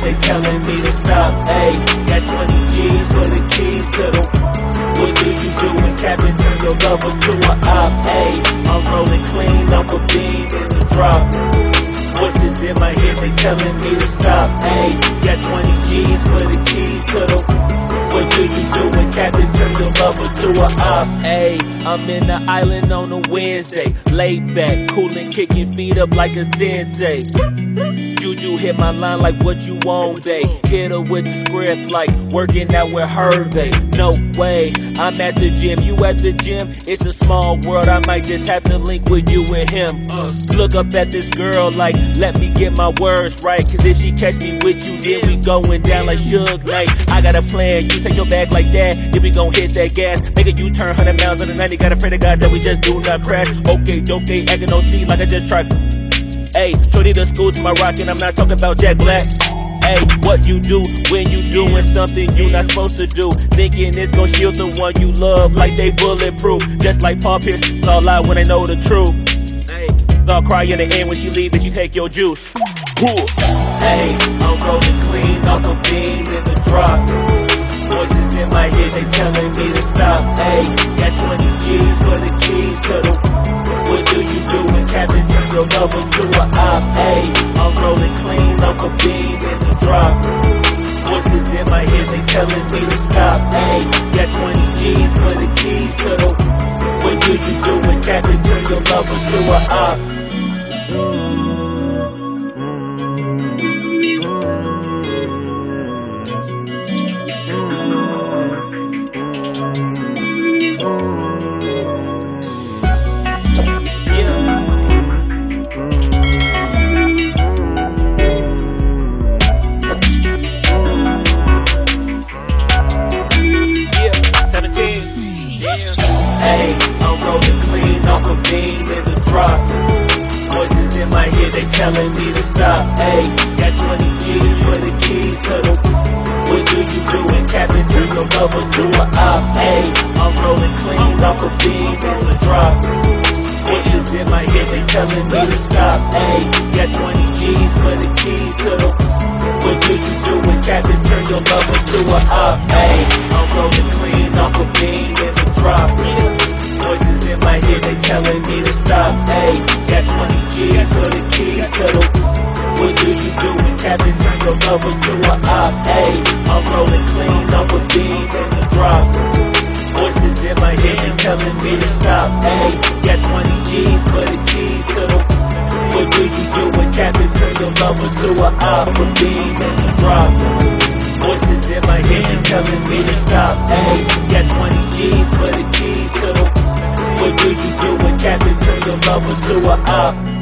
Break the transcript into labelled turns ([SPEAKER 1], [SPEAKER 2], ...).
[SPEAKER 1] they telling me to stop. Ayy, got 20 G's for the keys to the. What do you do when Captain turn your lover to a op? Ayy, I'm rolling clean off a beam in the drop. Voices in my head, they telling me to stop. Ayy, got 20 G's for the keys to the. What do you do when Captain turn your lover to a op? Ayy, I'm in the island on a Wednesday, laid back, coolin', kicking feet up like a sensei. Juju hit my line like what you want, babe. Hit her with the script like working out with Hervey. No way, I'm at the gym, you at the gym. It's a small world, I might just have to link with you and him. Look up at this girl like, let me get my words right. Cause if she catch me with you, then we going down like Suge Knight. I got a plan, you take your bag like that, then we gon' hit that gas. Make a U-turn 100 miles on the 90, gotta pray to God that we just do not crash. Okay, acting no scene like I just tried. Ayy, shorty to school to my rock and I'm not talking about Jack Black. Ayy, what you do when you doing something you not supposed to do? Thinking it's gon' shield the one you love like they bulletproof. Just like Paul Pierce, all lie when they know the truth. Ayy, I'll cry in the end when she leave and she take your juice. Ayy, I'm rolling clean off a beam in the drop. Voices in my head, they telling me to stop. Ayy, got 20 G's for the keys to the. What do you do when Captain turn your lover to a op? Ayy, I'm rolling clean off a beam in the drop. Voices in my head, they telling me to stop. Ayy, got 20 G's for the keys to the. What do you do when Captain turn your lover to a op? Ayy, I'm rolling clean off a beam in the drop. Voices in my head, they telling me to stop. Ayy, got 20 G's for the keys to the. What do you do when Captain turn your lover to a op? Ayy, I'm rolling clean off a beam in the drop. Voices in my head, they telling me to stop. Ayy, got 20 G's for the keys to the. What do you do when Captain turn your lover to a op? Ayy, I'm rolling clean off a beam in the drop. Voices in my head, they telling me to stop. Ayy, got 20 G's for the keys to the. What do you do when Captain turn your lover to a op? Ayy, I'm rolling clean off a beam in the drop. Voices in my head, they telling me to stop. Ayy, got 20 G's for the keys to the. What do you do when Captain turn your lover to a op? A beam in the drop. Voices in my head, they telling me to stop. Ayy, got 20 G's for the keys to the. What do you do when Captain turn your lover to a op?